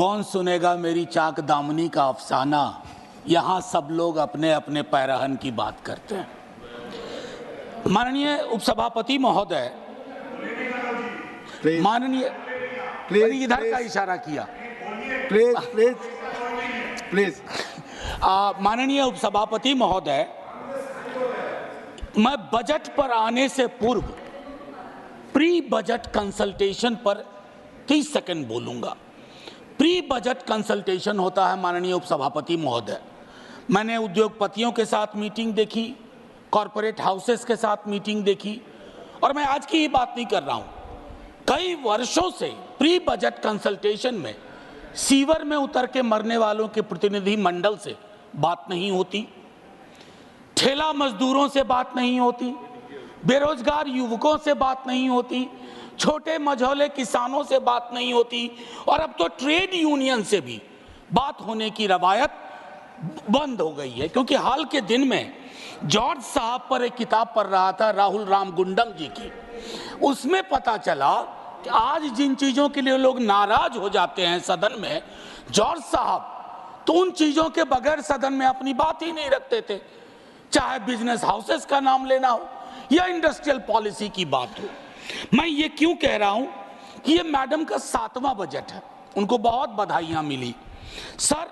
कौन सुनेगा मेरी चाक दामनी का अफसाना, यहाँ सब लोग अपने अपने पैरहन की बात करते हैं। माननीय उपसभापति महोदय, माननीय इधर का इशारा किया, प्लीज। माननीय उपसभापति महोदय, मैं बजट पर आने से पूर्व प्री बजट कंसल्टेशन पर 30 सेकंड बोलूंगा। प्री बजट कंसल्टेशन होता है माननीय उपसभापति महोदय। मैंने उद्योगपतियों के साथ मीटिंग देखी, कॉरपोरेट हाउसेस के साथ मीटिंग देखी, और मैं आज की ही बात नहीं कर रहा हूं। कई वर्षों से प्री बजट कंसल्टेशन में सीवर में उतर के मरने वालों के प्रतिनिधि मंडल से बात नहीं होती, ठेला मजदूरों से बात नहीं होती, बेरोजगार युवकों से बात नहीं होती, छोटे मझौले किसानों से बात नहीं होती, और अब तो ट्रेड यूनियन से भी बात होने की रवायत बंद हो गई है। क्योंकि हाल के दिन में जॉर्ज साहब पर एक किताब पढ़ रहा था, राहुल राम गुंडम जी की। उसमें पता चला कि आज जिन चीजों के लिए लोग नाराज हो जाते हैं सदन में, जॉर्ज साहब तो उन चीजों के बगैर सदन में अपनी बात ही नहीं रखते थे। चाहे बिजनेस हाउसेस का नाम लेना हो या इंडस्ट्रियल पॉलिसी की बात हो। मैं ये क्यों कह रहा हूं कि ये मैडम का 7वां बजट है, उनको बहुत बधाइयां मिली। सर,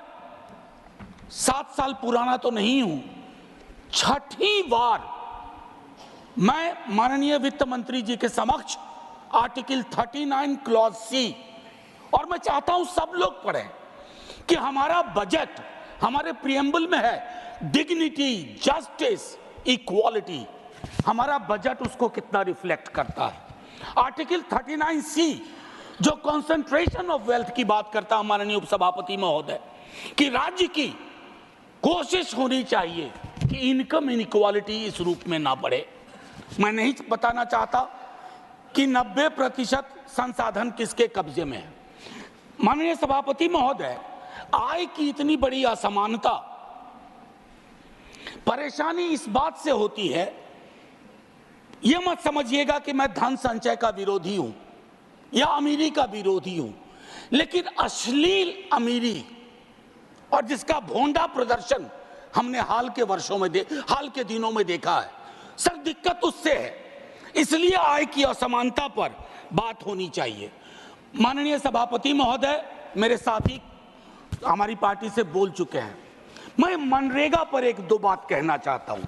7 साल पुराना तो नहीं हूं, 6ठी बार मैं माननीय वित्त मंत्री जी के समक्ष आर्टिकल 39 क्लॉज सी, और मैं चाहता हूं सब लोग पढ़ें कि हमारा बजट हमारे प्रियम्बल में है डिग्निटी, जस्टिस, इक्वालिटी। हमारा बजट उसको कितना रिफ्लेक्ट करता है। आर्टिकल 39 सी जो कंसंट्रेशन ऑफ वेल्थ की बात करता है माननीय उपसभापति महोदय, कि राज्य की कोशिश होनी चाहिए कि इनकम इनइक्वालिटी इस रूप में ना बढ़े। मैं नहीं बताना चाहता कि 90% संसाधन किसके कब्जे में है। माननीय सभापति महोदय, आय की इतनी बड़ी असमानता, परेशानी इस बात से होती है, यह मत समझिएगा कि मैं धन संचय का विरोधी हूं या अमीरी का विरोधी हूं, लेकिन अश्लील अमीरी और जिसका भोंडा प्रदर्शन हमने हाल के दिनों में देखा है। सर, दिक्कत उससे है, इसलिए आय की असमानता पर बात होनी चाहिए। माननीय सभापति महोदय, मेरे साथी हमारी पार्टी से बोल चुके हैं। मैं मनरेगा पर 1-2 बात कहना चाहता हूं।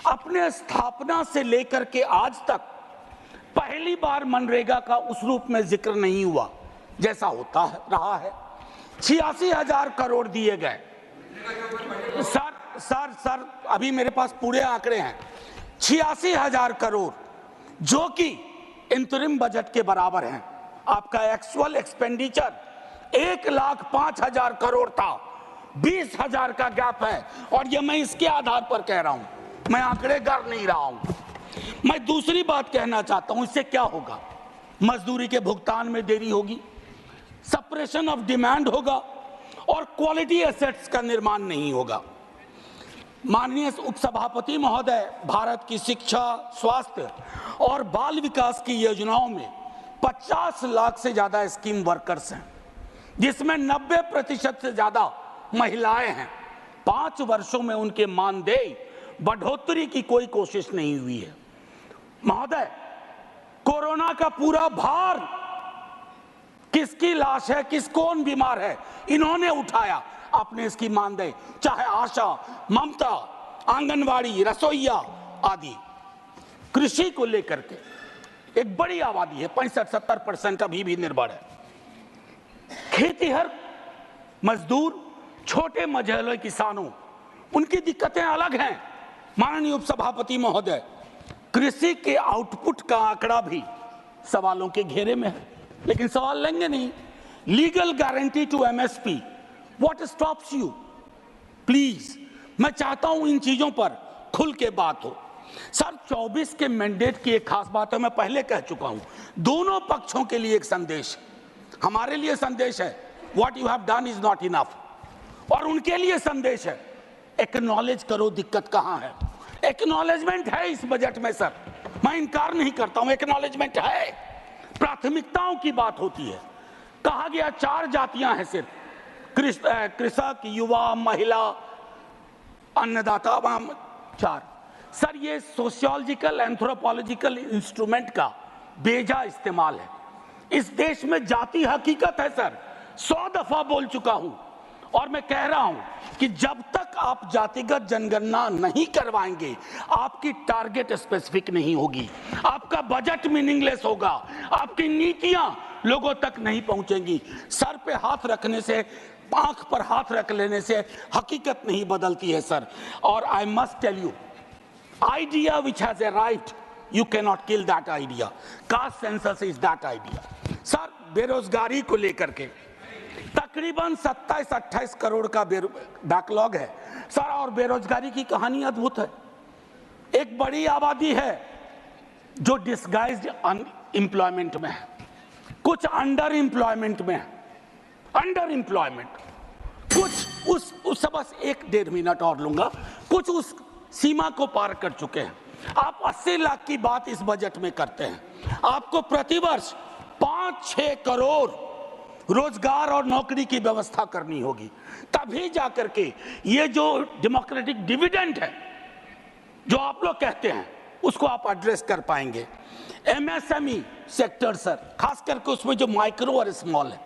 अपने स्थापना से लेकर के आज तक पहली बार मनरेगा का उस रूप में जिक्र नहीं हुआ जैसा होता रहा है। 86,000 करोड़ दिए गए। सर, अभी मेरे पास पूरे आंकड़े हैं। 86,000 करोड़ जो कि इंतरिम बजट के बराबर हैं। आपका एक्चुअल एक्सपेंडिचर 1,05,000 करोड़ था, 20,000 का गैप है, और ये मैं इसके आधार पर कह रहा हूं, मैं आंकड़े गर नहीं रहा हूं। मैं दूसरी बात कहना चाहता हूं, इससे क्या होगा? मजदूरी के भुगतान में देरी होगी, सप्रेशन ऑफ डिमांड होगा, और क्वालिटी एसेट्स का निर्माण नहीं होगा। माननीय उपसभापति महोदय, भारत की शिक्षा, स्वास्थ्य और बाल विकास की योजनाओं में 50 लाख से ज्यादा स्कीम वर्कर्स हैं, जिसमें 90% से ज्यादा महिलाएं हैं। 5 वर्षों में उनके मानदेय बढ़ोतरी की कोई कोशिश नहीं हुई है। महोदय, कोरोना का पूरा भार किसकी लाश है, कौन बीमार है, इन्होंने उठाया। आपने इसकी मानदेय, चाहे आशा, ममता, आंगनवाड़ी, रसोईया आदि, कृषि को लेकर के एक बड़ी आबादी है, 65-70% अभी भी निर्भर है। खेतीहर मजदूर, छोटे मझौले किसानों, उनकी दिक्कतें अलग हैं। माननीय उपसभापति महोदय, कृषि के आउटपुट का आंकड़ा भी सवालों के घेरे में है, लेकिन सवाल लेंगे नहीं। Legal guarantee to MSP, what stops you? Please, मैं चाहता हूं इन चीजों पर खुल के बात हो। सर, 24 के मैंडेट की एक खास बात है, मैं पहले कह चुका हूं, दोनों पक्षों के लिए एक संदेश, हमारे लिए संदेश है what you have done is not enough, और उनके लिए संदेश है एक्नॉलेज करो दिक्कत कहां है। एक्नॉलेजमेंट है इस बजट में सर, मैं इनकार नहीं करता हूं, एक्नॉलेजमेंट है। प्राथमिकताओं की बात होती है। कहा गया 4 जातियां हैं सिर्फ, कृषक, युवा, महिला, अन्नदाता, 4। सर ये सोशियोलॉजिकल एंथ्रोपोलॉजिकल इंस्ट्रूमेंट का बेजा इस्तेमाल है। इस देश में जाति हकीकत है सर, 100 दफा बोल चुका हूं और मैं कह रहा हूं कि जब तक आप जातिगत जनगणना नहीं करवाएंगे, आपकी टारगेट स्पेसिफिक नहीं होगी, आपका बजट मीनिंगलेस होगा, आपकी नीतियां लोगों तक नहीं पहुंचेंगी। सर पे हाथ रखने से, आंख पर हाथ रख लेने से हकीकत नहीं बदलती है सर। और I must tell you, idea which has arrived, you cannot kill that idea. Caste census is that idea. Sir बेरोजगारी को लेकर के तकरीबन 27-28 करोड़ का बैकलॉग है सर, और बेरोजगारी की कहानी अद्भुत है। एक बड़ी आबादी है जो डिस्गाइज्ड अनएम्प्लॉयमेंट में है, कुछ अंडर एम्प्लॉयमेंट में है, अंडर एम्प्लॉयमेंट, कुछ उस बस 1-1.5 मिनट और लूंगा, कुछ उस सीमा को पार कर चुके हैं। आप 80 लाख की बात इस बजट में करते हैं। आपको प्रतिवर्ष 5-6 करोड़ रोजगार और नौकरी की व्यवस्था करनी होगी, तभी जाकर के ये जो डेमोक्रेटिक डिविडेंड है जो आप लोग कहते हैं, उसको आप एड्रेस कर पाएंगे। एमएसएमई सेक्टर सर, खास करके उसमें जो माइक्रो और स्मॉल है,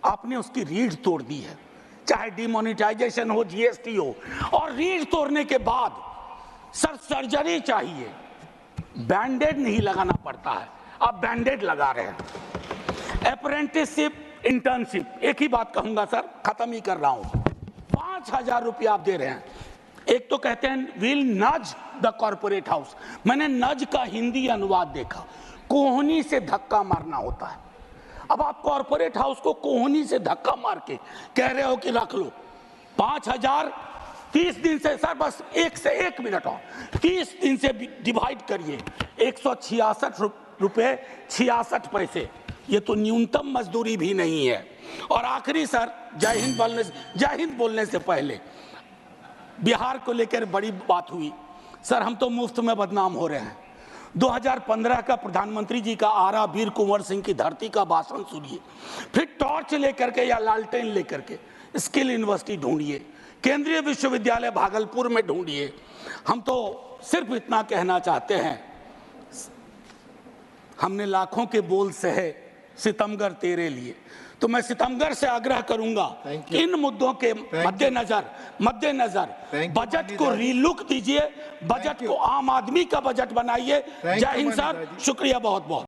आपने उसकी रीढ़ तोड़ दी है, चाहे डिमोनेटाइजेशन हो, जीएसटी हो, और रीढ़ तोड़ने के बाद सर सर्जरी चाहिए, बैंडेड नहीं लगाना पड़ता है, आप बैंडेड लगा रहे हैं। अप्रेंटिसशिप, इंटर्नशिप, एक ही बात कहूंगा सर, खत्म ही कर रहा हूं, 5,000 रुपया आप दे रहे हैं। एक तो कहते हैं विल नज द कॉर्पोरेट हाउस, मैंने नज का हिंदी अनुवाद देखा, कोहनी से धक्का मारना होता है। अब आप कॉर्पोरेट हाउस को कोहनी से धक्का मार के कह रहे हो कि रख लो 5,000, 30 दिन से सर, बस 1 से 1 मिनट और 30 दिन से डिवाइड करिए, 166 रुपये 66 पैसे, ये तो न्यूनतम मजदूरी भी नहीं है। और आखिरी सर, जय हिंद बोलने से पहले बिहार को लेकर बड़ी बात हुई सर, हम तो मुफ्त में बदनाम हो रहे हैं। 2015 का प्रधानमंत्री जी का आरा वीर कुंवर सिंह की धरती का भाषण सुनिए, फिर टॉर्च लेकर के या लालटेन लेकर के स्किल यूनिवर्सिटी ढूंढिए, केंद्रीय विश्वविद्यालय भागलपुर में ढूंढिए। हम तो सिर्फ इतना कहना चाहते हैं, हमने लाखों के बोल सहे सितमगर तेरे लिए, तो मैं सितमगर से आग्रह करूंगा इन मुद्दों के मद्देनजर बजट को रीलुक दीजिए, बजट को आम आदमी का बजट बनाइए। जय हिंद सर, शुक्रिया बहुत बहुत।